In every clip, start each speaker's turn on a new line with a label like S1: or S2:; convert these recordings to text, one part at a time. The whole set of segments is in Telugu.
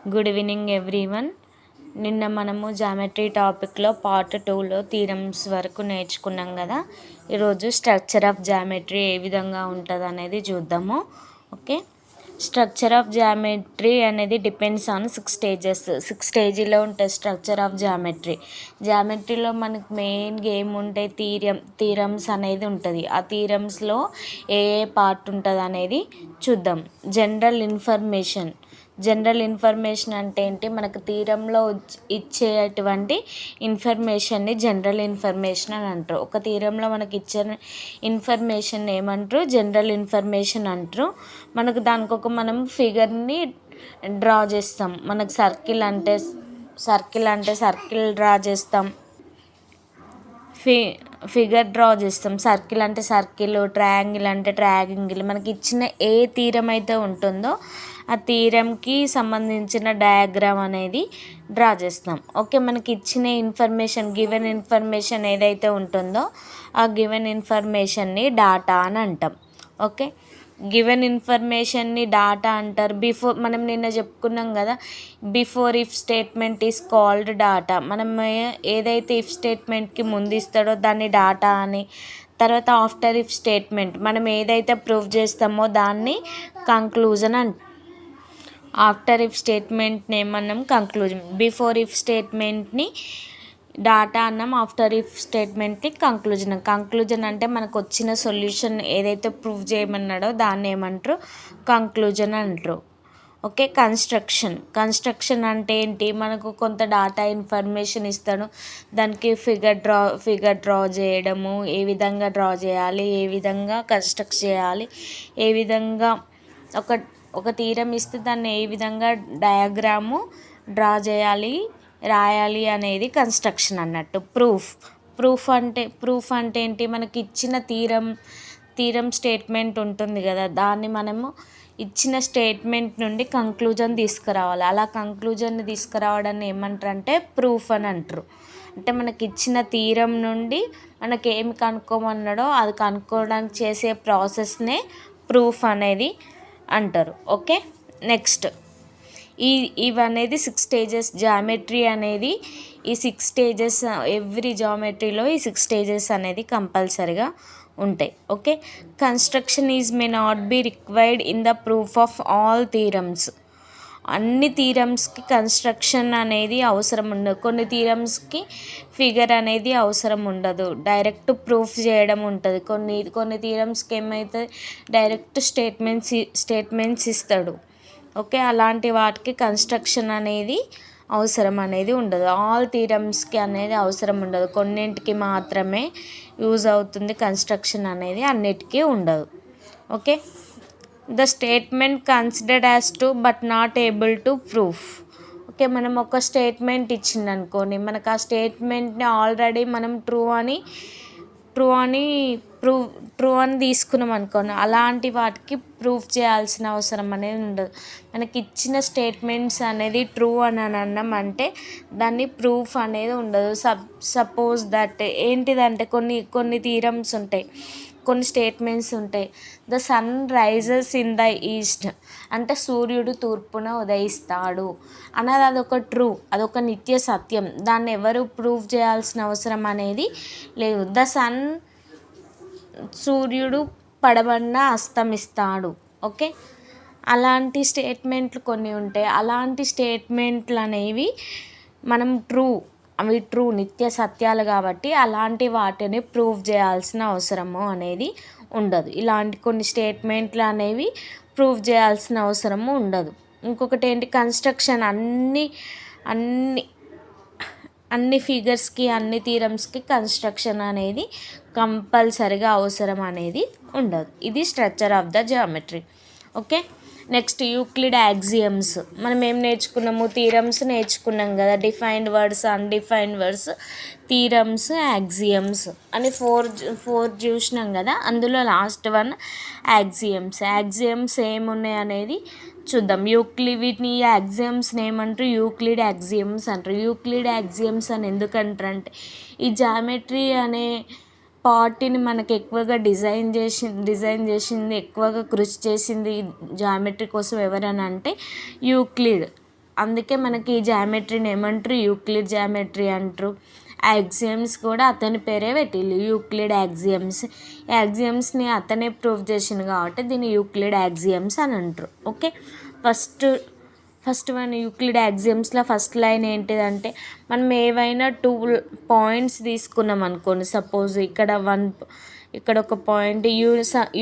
S1: Good evening everyone. నిన్న మనము జామెట్రీ టాపిక్లో పార్ట్ 2లో థీరమ్స్ వరకు నేర్చుకున్నాం కదా. ఈరోజు స్ట్రక్చర్ ఆఫ్ జామెట్రీ ఏ విధంగా ఉంటుంది అనేది చూద్దాము. ఓకే, స్ట్రక్చర్ ఆఫ్ జామెట్రీ అనేది డిపెండ్స్ ఆన్ 6 స్టేజెస్. 6 స్టేజీలో ఉంటుంది స్ట్రక్చర్ ఆఫ్ జామెట్రీ. జామెట్రీలో మనకు మెయిన్గా ఏముంటాయి, థీరమ్స్ అనేది ఉంటుంది. ఆ థీరమ్స్లో ఏ ఏ పార్ట్ ఉంటుంది అనేది చూద్దాం. జనరల్ ఇన్ఫర్మేషన్ అంటే ఏంటి, మనకు థీరంలో ఇచ్చేటువంటి ఇన్ఫర్మేషన్ని జనరల్ ఇన్ఫర్మేషన్ అని అంటారు. ఒక థీరంలో మనకి ఇచ్చిన ఇన్ఫర్మేషన్ ఏమంటారు, జనరల్ ఇన్ఫర్మేషన్ అంటారు. మనకు దానికి మనం ఫిగర్ని డ్రా చేస్తాం. మనకు సర్కిల్ అంటే సర్కిల్ డ్రా చేస్తాం, ఫిగర్ డ్రా చేస్తాం. సర్కిల్ అంటే సర్కిల్, ట్రయాంగిల్ అంటే ట్రయాంగిల్. మనకి ఇచ్చిన ఏ థీరం అయితే ఉంటుందో ఆ థీరంకి సంబంధించిన డయాగ్రామ్ అనేది డ్రా చేస్తాం. ఓకే, మనకి ఇచ్చిన గివెన్ ఇన్ఫర్మేషన్ ఏదైతే ఉంటుందో ఆ గివెన్ ఇన్ఫర్మేషన్ని డాటా అని అంటాం. ఓకే, గివెన్ ఇన్ఫర్మేషన్ని డాటా అంటారు. మనం నిన్న చెప్పుకున్నాం కదా, before if statement is called data. మనం ఏదైతే ఇఫ్ స్టేట్మెంట్కి ముందు ఇస్తాడో దాన్ని డాటా అని, తర్వాత ఆఫ్టర్ ఇఫ్ స్టేట్మెంట్ మనం ఏదైతే ప్రూవ్ చేస్తామో దాన్ని కంక్లూజన్ అంట. ఆఫ్టర్ ఇఫ్ స్టేట్మెంట్ని ఏమన్నాం, కంక్లూజన్. బిఫోర్ ఇఫ్ స్టేట్మెంట్ని డాటా అన్నాం, ఆఫ్టర్ ఇఫ్ స్టేట్మెంట్ని కంక్లూజన్ అంటే మనకు వచ్చిన సొల్యూషన్ ఏదైతే ప్రూవ్ చేయమన్నాడో దాన్ని ఏమంటారు, కంక్లూజన్ అంటారు. ఓకే, కన్స్ట్రక్షన్ అంటే ఏంటి, మనకు కొంత డాటా ఇన్ఫర్మేషన్ ఇస్తాడు, దానికి ఫిగర్ డ్రా చేయడము, ఏ విధంగా డ్రా చేయాలి, ఏ విధంగా కన్స్ట్రక్ట్ చేయాలి, ఏ విధంగా ఒక థీరం ఇస్తే దాన్ని ఏ విధంగా డయాగ్రాము డ్రా చేయాలి, రాయాలి అనేది కన్స్ట్రక్షన్ అన్నట్టు. ప్రూఫ్ అంటే ఏంటి, మనకి ఇచ్చిన థీరం స్టేట్మెంట్ ఉంటుంది కదా, దాన్ని మనము ఇచ్చిన స్టేట్మెంట్ నుండి కంక్లూజన్ తీసుకురావాలి. అలా కంక్లూజన్ని తీసుకురావడాన్ని ఏమంటారంటే ప్రూఫ్ అని అంటారు. అంటే మనకి ఇచ్చిన థీరం నుండి మనకి ఏమి కనుక్కోమన్నాడో అది కనుక్కోవడానికి చేసే ప్రాసెస్నే ప్రూఫ్ అనేది అంటారు. ఓకే, నెక్స్ట్ ఇవనేది 6 స్టేజెస్. జామెట్రీ అనేది ఈ 6 స్టేజెస్, ఎవ్రీ జామెట్రీలో ఈ 6 స్టేజెస్ అనేది కంపల్సరిగా ఉంటాయి. Okay, construction may not be required in the proof of all theorems. అన్ని థీరమ్స్కి కన్స్ట్రక్షన్ అనేది అవసరం ఉండదు. కొన్ని థీరమ్స్కి ఫిగర్ అనేది అవసరం ఉండదు, డైరెక్ట్ ప్రూఫ్ చేయడం ఉంటుంది. కొన్ని థీరమ్స్కి ఏమవుతుంది, డైరెక్ట్ స్టేట్మెంట్స్ ఇస్తాడు. ఓకే, అలాంటి వాటికి కన్స్ట్రక్షన్ అనేది అవసరం అనేది ఉండదు. ఆల్ థీరమ్స్కి అనేది అవసరం ఉండదు, కొన్నింటికి మాత్రమే యూజ్ అవుతుంది కన్స్ట్రక్షన్ అనేది, అన్నిటికీ ఉండదు. Okay, the statement considered as true but not able to proof. Okay, మనం ఒక స్టేట్మెంట్ ఇచ్చింది అనుకోండి, మనకు ఆ స్టేట్మెంట్ని ఆల్రెడీ మనం ట్రూ అని తీసుకున్నాం అనుకోండి, అలాంటి వాటికి ప్రూఫ్ చేయాల్సిన అవసరం అనేది ఉండదు. మనకి ఇచ్చిన స్టేట్మెంట్స్ అనేది ట్రూ అని అన్నాం అంటే దాన్ని ప్రూఫ్ అనేది ఉండదు. సపోజ్ దట్ ఏంటిదంటే కొన్ని థీరమ్స్ ఉంటాయి, కొన్ని స్టేట్మెంట్స్ ఉంటాయి. The sun rises in the east అంటే సూర్యుడు తూర్పున ఉదయిస్తాడు అన్నది అదొక నిత్య సత్యం. దాన్ని ఎవరు ప్రూవ్ చేయాల్సిన అవసరం అనేది లేదు. సూర్యుడు పడమరన అస్తమిస్తాడు. ఓకే, అలాంటి స్టేట్మెంట్లు కొన్ని ఉంటాయి. అలాంటి స్టేట్మెంట్లు అనేవి మనం అవి నిత్య సత్యాలు కాబట్టి అలాంటి వాటిని ప్రూవ్ చేయాల్సిన అవసరము అనేది ఉండదు. ఇలాంటి కొన్ని స్టేట్మెంట్లు అనేవి ప్రూవ్ చేయాల్సిన అవసరము ఉండదు. ఇంకొకటి ఏంటి, కన్స్ట్రక్షన్ అన్ని ఫిగర్స్కి, అన్ని థీరమ్స్కి కన్స్ట్రక్షన్ అనేది కంపల్సరిగా అవసరం అనేది ఉండదు. ఇది structure of the geometry. Okay, next Euclid axioms. మనం ఏం నేర్చుకున్నాము, థీరమ్స్ నేర్చుకున్నాం కదా, defined words, undefined words, theorems, axioms అని ఫోర్ చూసినాం కదా. అందులో లాస్ట్ వన్ యాక్సియమ్స్ ఏమున్నాయి అనేది చూద్దాం. వీటిని యాక్సియమ్స్ని ఏమంటారు, యూక్లిడ్ యాక్సియమ్స్ అంటారు. యూక్లిడ్ యాక్సియమ్స్ అని ఎందుకంటారంటే, ఈ జామెట్రీ అనే పార్ట్ని మనకు ఎక్కువగా డిజైన్ చేసింది, ఎక్కువగా కృషి చేసింది జామెట్రీ కోసం ఎవరని అంటే యూక్లిడ్. అందుకే మనకి ఈ జామెట్రీని ఏమంటారు, యూక్లిడ్ జామెట్రీ అంటారు. యాక్సియమ్స్ కూడా అతని పేరే పెట్టిల్లు, యూక్లిడ్ యాక్సియమ్స్. యాక్సియమ్స్ని అతనే ప్రూవ్ చేసిండు కాబట్టి దీన్ని యూక్లిడ్ యాక్సియమ్స్ అని అంటారు. ఓకే, ఫస్ట్ వన్ యూక్లిడ్ యాక్సియమ్స్లో ఫస్ట్ లైన్ ఏంటిదంటే, మనం ఏవైనా 2 పాయింట్స్ తీసుకున్నాం అనుకోండి. సపోజ్ ఇక్కడ ఒక పాయింట్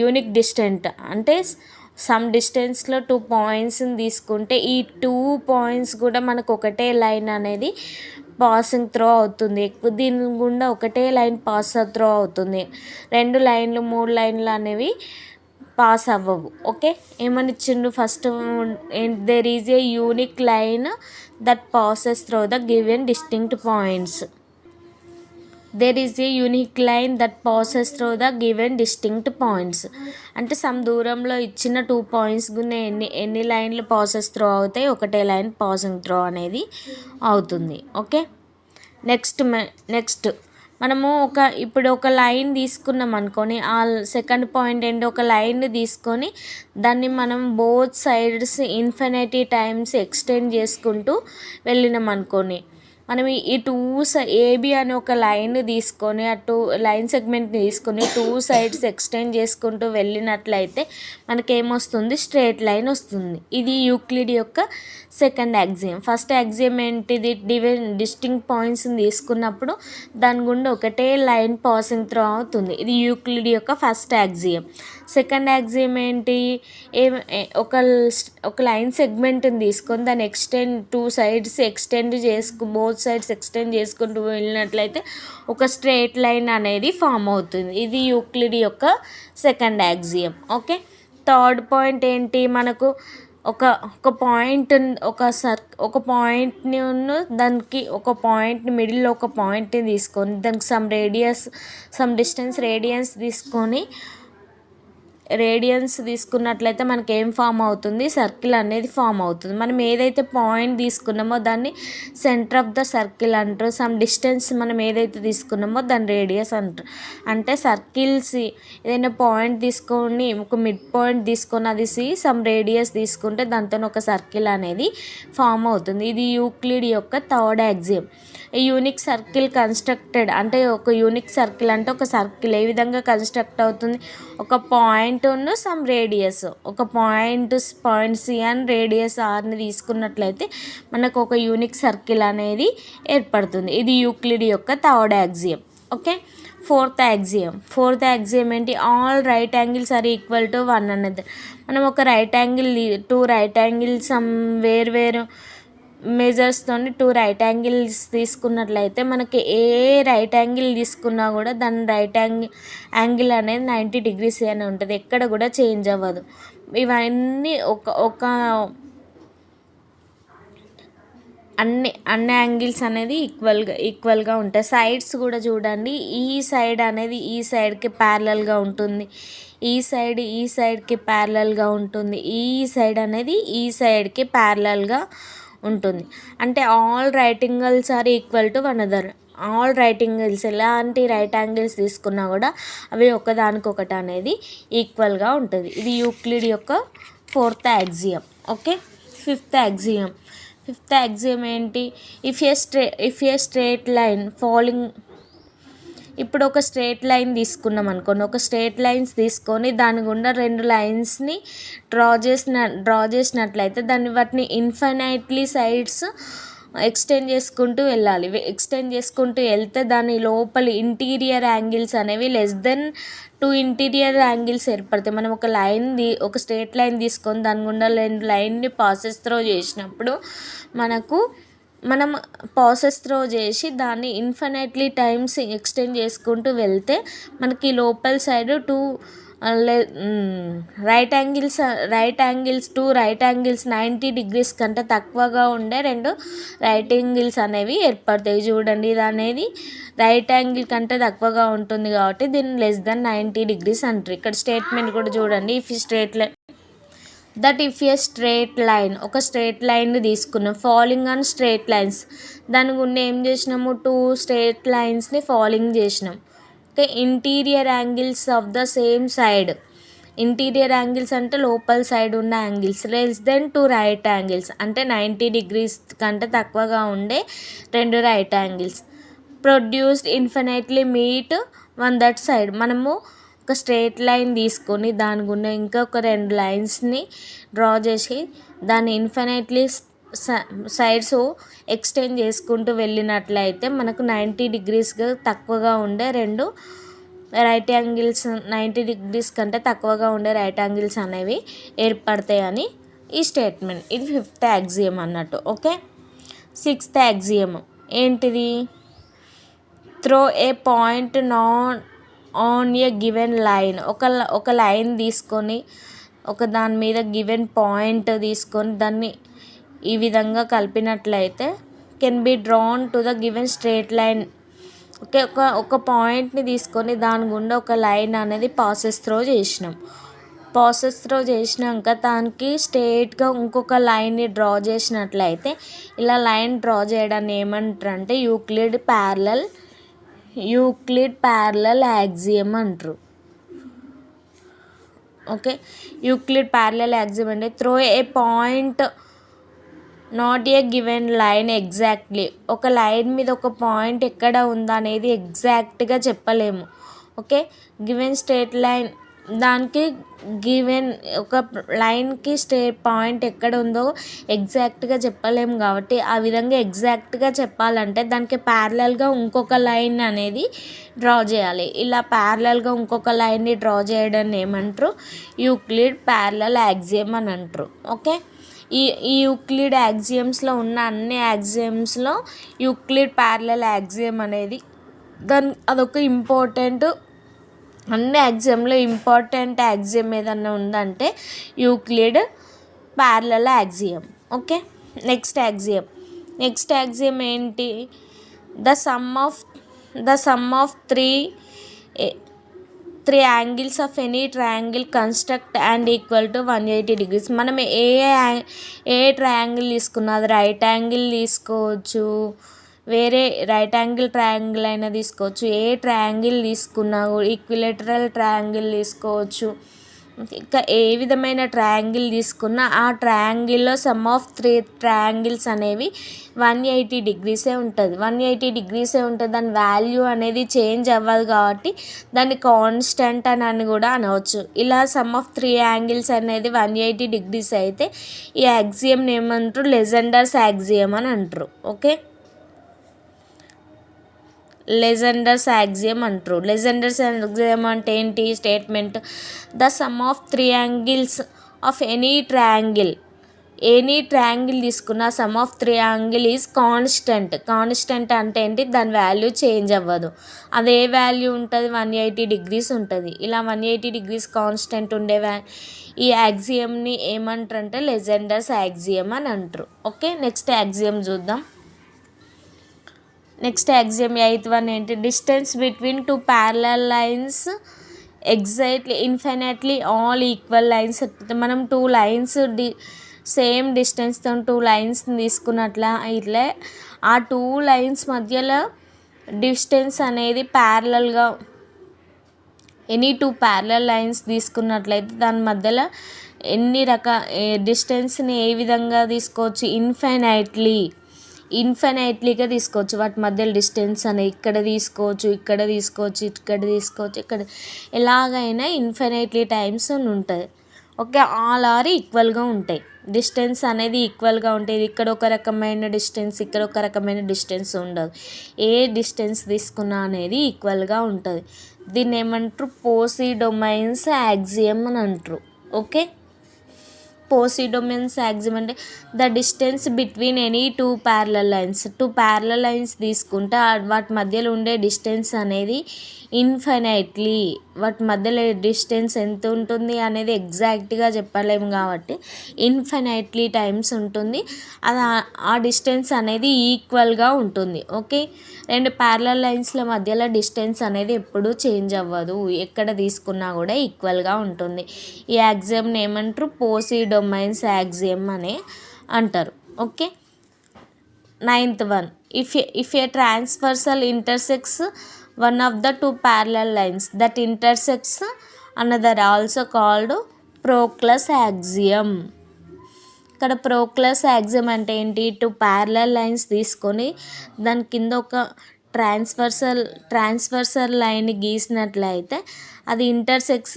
S1: యూనిక్ డిస్టెంట్ అంటే సమ్ డిస్టెన్స్లో 2 పాయింట్స్ని తీసుకుంటే ఈ 2 పాయింట్స్ కూడా మనకు ఒకటే లైన్ అనేది పాసింగ్ త్రో అవుతుంది. దీని గుండా ఒకటే లైన్ పాస్ త్రో అవుతుంది. 2 లైన్లు 3 లైన్లు అనేవి పాస్ అవ్వవు. ఓకే, ఏమని ఇచ్చిండు first, there is a unique line that passes through the given distinct points. There is a unique line that passes through the given distinct points. అంటే సమ్ దూరంలో ఇచ్చిన 2 పాయింట్స్ గున్న ఎన్ని లైన్లు పాసెస్ త్రో అవుతాయి, ఒకటే లైన్ పాసింగ్ త్రో అనేది అవుతుంది. ఓకే, నెక్స్ట్ మనము ఇప్పుడు ఒక లైన్ తీసుకున్నాం అనుకొని, ఆ సెకండ్ పాయింట్ ఏంటి, ఒక లైన్ తీసుకొని దాన్ని మనం both sides infinity times extend చేసుకుంటూ వెళ్ళినాం అనుకొని, మనం ఈ ఏబి అనే ఒక లైన్ తీసుకొని ఆ లైన్ సెగ్మెంట్ని తీసుకొని 2 సైడ్స్ ఎక్స్టెండ్ చేసుకుంటూ వెళ్ళినట్లయితే మనకేమొస్తుంది, స్ట్రేట్ లైన్ వస్తుంది. ఇది యూక్లిడ్ యొక్క సెకండ్ యాక్సియం. ఫస్ట్ యాక్సియం ఏంటిది, డిస్టింక్ట్ పాయింట్స్ని తీసుకున్నప్పుడు దాని గుండా ఒకటే లైన్ పాసింగ్ త్రూ అవుతుంది. ఇది యూక్లిడ్ యొక్క ఫస్ట్ యాక్సియం. సెకండ్ యాక్సియం ఏంటి, ఒక లైన్ సెగ్మెంట్ని తీసుకొని దాన్ని 2 sides extend both sides extend చేసుకుంటూ వెళ్ళినట్లయితే ఒక స్ట్రేట్ లైన్ అనేది ఫామ్ అవుతుంది. ఇది యూక్లిడ్ యొక్క second axiom. Okay, third point ఏంటి, మనకు ఒక పాయింట్ ఒక పాయింట్ని దానికి ఒక పాయింట్ని మిడిల్లో ఒక పాయింట్ని తీసుకొని దానికి సమ్ డిస్టెన్స్ రేడియన్స్ తీసుకున్నట్లయితే మనకి ఏం ఫామ్ అవుతుంది, సర్కిల్ అనేది ఫామ్ అవుతుంది. మనం ఏదైతే పాయింట్ తీసుకున్నామో దాన్ని సెంటర్ ఆఫ్ ద సర్కిల్ అంటారు. సమ్ డిస్టెన్స్ మనం ఏదైతే తీసుకున్నామో దాన్ని రేడియస్ అంటారు. అంటే సర్కిల్స్ ఏదైనా పాయింట్ తీసుకొని ఒక మిడ్ పాయింట్ తీసుకొని అది సమ్ రేడియస్ తీసుకుంటే దాంతో ఒక సర్కిల్ అనేది ఫామ్ అవుతుంది. ఇది యూక్లిడ్ యొక్క third axiom. Unique circle constructed అంటే ఒక యూనిక్ సర్కిల్ అంటే ఒక సర్కిల్ ఏ విధంగా కన్స్ట్రక్ట్ అవుతుంది, ఒక పాయింట్ సమ్ రేడియస్, ఒక పాయింట్ సి అండ్ రేడియస్ ఆర్ని తీసుకున్నట్లయితే మనకు ఒక యూనిక్ సర్కిల్ అనేది ఏర్పడుతుంది. ఇది యూక్లిడ్ యొక్క third axiom. Okay, fourth axiom ఏంటి, all right angles are equal to 1 అనేది. మనం ఒక రైట్ యాంగిల్ 2 రైట్ యాంగిల్స్ వేరు మెజర్స్తో 2 రైట్ యాంగిల్స్ తీసుకున్నట్లయితే మనకి ఏ రైట్ యాంగిల్ తీసుకున్నా కూడా దాని యాంగిల్ అనేది 90 degrees అని ఉంటుంది, ఎక్కడ కూడా చేంజ్ అవ్వదు. ఇవన్నీ అన్ని యాంగిల్స్ అనేది ఈక్వల్గా ఉంటాయి. సైడ్స్ కూడా చూడండి, ఈ సైడ్ అనేది ఈ సైడ్కి ప్యారలల్గా ఉంటుంది, ఈ సైడ్కి ప్యారలల్గా ఉంటుంది, ఈ సైడ్ అనేది ఈ సైడ్కి ప్యారలల్గా ఉంటుంది. అంటే all right angles are equal to one other. All right angles ఎలాంటి రైట్ యాంగిల్స్ తీసుకున్నా కూడా అవి ఒకదానికొకటి అనేది ఈక్వల్గా ఉంటుంది. ఇది యూక్లిడ్ యొక్క fourth axiom. Okay, fifth axiom ఏంటి, if a straight line following. ఇప్పుడు ఒక స్ట్రేట్ లైన్ తీసుకున్నాం అనుకోండి, ఒక స్ట్రేట్ లైన్స్ తీసుకొని దాని గుండా 2 లైన్స్ని డ్రా చేసినట్లయితే వాటిని ఇన్ఫైనైట్లీ సైడ్స్ ఎక్స్టెండ్ చేసుకుంటూ వెళ్ళాలి. ఎక్స్టెండ్ చేసుకుంటూ వెళ్తే దాని లోపలి ఇంటీరియర్ యాంగిల్స్ అనేవి >2 ఇంటీరియర్ యాంగిల్స్ ఏర్పడతాయి. మనం ఒక స్ట్రేట్ లైన్ తీసుకొని దాని గుండా 2 లైన్ని పాసెస్ త్రో చేసినప్పుడు మనం పాసెస్ త్రో చేసి దాన్ని ఇన్ఫినైట్లీ టైమ్స్ ఎక్స్టెండ్ చేసుకుంటూ వెళ్తే మనకి లోపల సైడ్ 2 రైట్ యాంగిల్స్ 90 degrees కంటే తక్కువగా ఉండే 2 రైట్ యాంగిల్స్ అనేవి ఏర్పడతాయి. చూడండి, ఇది అనేది రైట్ యాంగిల్ కంటే తక్కువగా ఉంటుంది కాబట్టి దీన్ని <90 degrees అంటారు. ఇక్కడ స్టేట్మెంట్ కూడా చూడండి, ఇఫ్ ఏ స్ట్రేట్ లైన్, ఒక స్ట్రేట్ లైన్ని తీసుకున్నాం ఫాలోయింగ్ ఆన్ స్ట్రేట్ లైన్స్, దాని గుండా ఏం చేసినాము, 2 స్ట్రేట్ లైన్స్ని ఫాలోయింగ్ చేసినాం. Okay, interior angles of the same side, interior angles అంటే లోపల సైడ్ ఉన్న angles. Less than 2 right angles అంటే 90 డిగ్రీస్ కంటే తక్కువగా ఉండే 2 right angles. Produced infinitely meet one that side. మనము ఒక స్ట్రేట్ లైన్ తీసుకొని దాని గుండా ఇంకొక 2 లైన్స్ని డ్రా చేసి దాన్ని ఇన్ఫినైట్లీ సైడ్స్ ఎక్స్టెండ్ చేసుకుంటూ వెళ్ళినట్లయితే మనకు 90 డిగ్రీస్గా తక్కువగా ఉండే 2 రైట్ యాంగిల్స్, 90 డిగ్రీస్ కంటే తక్కువగా ఉండే రైట్ యాంగిల్స్ అనేవి ఏర్పడతాయని ఈ స్టేట్మెంట్. ఇది 5th యాక్సియం అన్నట్టు. ఓకే. 6th యాక్సియం ఏంటిది? Throw A point not on a given line. ఒక లైన్ తీసుకొని ఒక దాని మీద గివెన్ పాయింట్ తీసుకొని దాన్ని ఈ విధంగా కలిపినట్లయితే can be drawn to the given straight line. Okay. ఒక పాయింట్ని తీసుకొని దాని గుండా ఒక లైన్ అనేది పాసెస్ త్రో చేసినాక దానికి స్ట్రేట్గా ఇంకొక లైన్ని డ్రా చేసినట్లయితే ఇలా లైన్ డ్రా చేయడాన్ని ఏమంటారంటే యూక్లిడ్ ప్యారలల్ యాక్సియం అంటారు. ఓకే. యూక్లిడ్ ప్యారలల్ యాక్సియం అంటే throw A point not a given line exactly. ఒక లైన్ మీద ఒక పాయింట్ ఎక్కడ ఉందా అనేది ఎగ్జాక్ట్గా చెప్పలేము. ఓకే. గివెన్ స్ట్రేట్ లైన్, దానికి గివెన్ ఒక లైన్కి స్ట్రేట్ పాయింట్ ఎక్కడ ఉందో ఎగ్జాక్ట్గా చెప్పలేము కాబట్టి ఆ విధంగా ఎగ్జాక్ట్గా చెప్పాలంటే దానికి ప్యారలల్గా ఇంకొక లైన్ అనేది డ్రా చేయాలి. ఇలా ప్యారలల్గా ఇంకొక లైన్ని డ్రా చేయడాన్ని ఏమంటారు? యూక్లిడ్ ప్యారలల్ యాక్సియం అని అంటారు. ఓకే. ఈ యూక్లిడ్ యాక్సియమ్స్లో ఉన్న అన్ని యాక్సియమ్స్లో యూక్లిడ్ ప్యారలల్ యాక్సియం అనేది అదొక ఇంపార్టెంట్. అన్ని యాక్సియంలో ఇంపార్టెంట్ యాక్సియం ఏదన్నా ఉందంటే Euclid parallel axiom. Okay. Next axiom ఏంటి? The sum of three angles of any triangle construct and equal to 180 degrees. మనం ఏ ట్రయాంగిల్ తీసుకున్నా, అది రైట్ యాంగిల్ తీసుకోవచ్చు, వేరే రైట్ యాంగిల్ ట్రయాంగిల్ అయినా తీసుకోవచ్చు, ఏ ట్రయాంగిల్ తీసుకున్నా, ఈక్విలేటరల్ ట్రయాంగిల్ తీసుకోవచ్చు, ఇంకా ఏ విధమైన ట్రయాంగిల్ తీసుకున్నా ఆ ట్రయాంగిల్లో సమ్ ఆఫ్ 3 ట్రయాంగిల్స్ అనేవి 180 డిగ్రీసే ఉంటుంది. 180 డిగ్రీసే ఉంటుంది. దాని వాల్యూ అనేది చేంజ్ అవ్వదు కాబట్టి దాన్ని కాన్స్టెంట్ అని కూడా అనవచ్చు. ఇలా సమ్ ఆఫ్ 3 యాంగిల్స్ అనేది 180 డిగ్రీస్ అయితే ఈ యాక్సియం ఏమంటారు? లెజెండర్స్ యాక్సియం అని అంటారు. ఓకే. లెజెండర్స్ యాక్సియం అంటారు. లెజెండర్స్ యాక్సియం అంటే ఏంటి? Statement the sum of 3 angles of any triangle తీసుకున్న sum of 3 angle is constant అంటే ఏంటి? దాని వాల్యూ చేంజ్ అవ్వదు. అదే వాల్యూ ఉంటుంది, 180 డిగ్రీస్ ఉంటుంది. ఇలా 180 డిగ్రీస్ కాన్స్టెంట్ ఉండే ఈ యాక్సియంని ఏమంటారంటే లెజెండర్స్ యాక్సియం అని అంటారు. ఓకే. నెక్స్ట్ యాక్సియం చూద్దాం. నెక్స్ట్ యాక్సియం 8th వన్ ఏంటి? Distance between 2 parallel lines exactly infinitely all equal lines. మనం 2 లైన్స్ సేమ్ డిస్టెన్స్తో 2 లైన్స్ తీసుకున్నట్లయితే ఆ 2 లైన్స్ మధ్యలో డిస్టెన్స్ అనేది ప్యారలల్గా ఎనీ 2 ప్యారలల్ లైన్స్ తీసుకున్నట్లయితే దాని మధ్యలో డిస్టెన్స్ని ఏ విధంగా తీసుకోవచ్చు? ఇన్ఫినైట్లీగా తీసుకోవచ్చు. వాటి మధ్యలో డిస్టెన్స్ అనేది ఇక్కడ తీసుకోవచ్చు, ఇక్కడ ఎలాగైనా ఇన్ఫినైట్లీ టైమ్స్ ఉంటుంది. ఓకే. ఆల్ ఆర్ ఈక్వల్గా ఉంటాయి. డిస్టెన్స్ అనేది ఈక్వల్గా ఉంటుంది. ఇక్కడ ఒక రకమైన డిస్టెన్స్, ఇక్కడ ఒక రకమైన డిస్టెన్స్ ఉండదు. ఏ డిస్టెన్స్ తీసుకున్నా అనేది ఈక్వల్గా ఉంటుంది. దీన్ని ఏమంటారు? పోసిడోమైన్స్ యాక్సియం అని అంటారు. ఓకే. పోసిడోమైన్స్ యాక్సియం అంటే the distance between any 2 parallel lines తీసుకుంటే వాటి మధ్యలో ఉండే డిస్టెన్స్ అనేది ఇన్ఫినైట్లీ, వాటి మధ్యలో డిస్టెన్స్ ఎంత ఉంటుంది అనేది ఎగ్జాక్ట్గా చెప్పలేము కాబట్టి ఇన్ఫినైట్లీ టైమ్స్ ఉంటుంది. అది ఆ డిస్టెన్స్ అనేది ఈక్వల్గా ఉంటుంది. ఓకే. 2 ప్యారలల్ లైన్స్ల మధ్యలో డిస్టెన్స్ అనేది ఎప్పుడూ చేంజ్ అవ్వదు. ఎక్కడ తీసుకున్నా కూడా ఈక్వల్గా ఉంటుంది. ఈ యాక్సియంని ఏమంటారు? పోసిడోమైన్స్ యాక్సియం అని అంటారు. Okay. 9th one if a transversal intersects one of the 2 parallel lines that intersects another also called Proclus axiom. ఇక్కడ ప్రోక్లస్ యాక్సియం అంటే ఏంటి? 2 ప్యారలల్ లైన్స్ తీసుకొని దాని కింద ఒక ట్రాన్స్వర్సల్ లైన్ గీసినట్లయితే అది ఇంటర్సెక్స్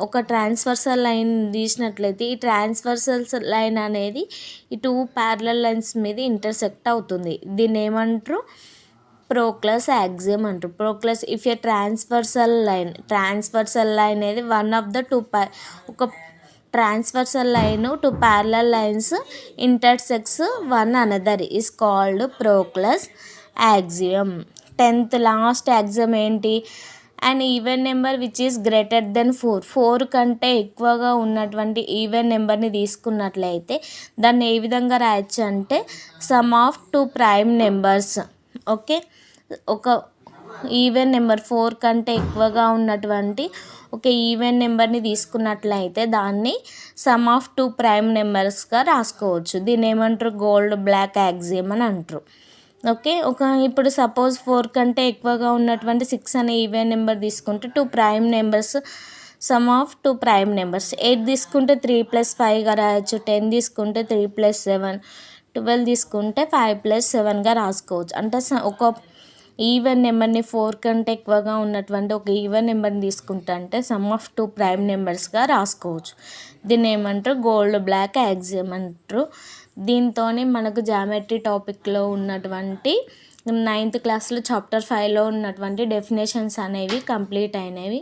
S1: ఒక ట్రాన్స్వర్సల్ లైన్ తీసినట్లయితే ఈ ట్రాన్స్వర్సల్ లైన్ అనేది ఈ 2 ప్యారలల్ లైన్స్ మీద ఇంటర్సెక్ట్ అవుతుంది. దీన్ని ఏమంటారు? ప్రోక్లస్ యాక్సియం అంటారు. Proclus if a transversal line అనేది ఒక transversal line 2 parallel lines intersects one another is called Proclus axiom. 10th last axiom ఏంటి? And even number which is greater than 4 కంటే ఎక్కువగా ఉన్నటువంటి ఈవెన్ నెంబర్ని తీసుకున్నట్లయితే దాన్ని ఏ విధంగా రాయొచ్చు అంటే some of 2 prime numbers. Okay, ఒక ఈవెన్ నెంబర్ 4 కంటే ఎక్కువగా ఉన్నటువంటి ఒక ఈవెన్ నెంబర్ని తీసుకున్నట్లయితే దాన్ని సమ్ ఆఫ్ 2 ప్రైమ్ నెంబర్స్గా రాసుకోవచ్చు. దీన్ని ఏమంటారు? గోల్డ్ బ్లాక్ యాక్సియం అని అంటారు. ఓకే, ఇప్పుడు సపోజ్ 4 కంటే ఎక్కువగా ఉన్నటువంటి 6 అనే ఈవెన్ నెంబర్ తీసుకుంటే 2 prime numbers, some of 2 prime numbers. 8 తీసుకుంటే 3 + 5గా రాయొచ్చు. 10 తీసుకుంటే 3 + 7, 12 తీసుకుంటే 5 + 7గా రాసుకోవచ్చు. అంటే ఒక ఈవెన్ నెంబర్ని 4 కంటే ఎక్కువగా ఉన్నటువంటి ఒక ఈవెన్ నెంబర్ని తీసుకుంటా అంటే సమ్ ఆఫ్ 2 ప్రైమ్ నెంబర్స్గా రాసుకోవచ్చు. దీన్ని ఏమంటారు? గోల్డ్ బ్లాక్ యాక్సియం అంటారు. దీంతో మనకు జామెట్రీ టాపిక్లో ఉన్నటువంటి 9th క్లాస్లో చాప్టర్ 5లో ఉన్నటువంటి డెఫినేషన్స్ అనేవి కంప్లీట్ అయినవి.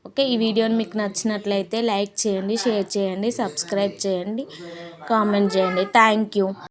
S1: ఓకే, ఈ వీడియోని మీకు నచ్చినట్లయితే లైక్ చేయండి, షేర్ చేయండి, సబ్స్క్రైబ్ చేయండి, కామెంట్ చేయండి. Thank you.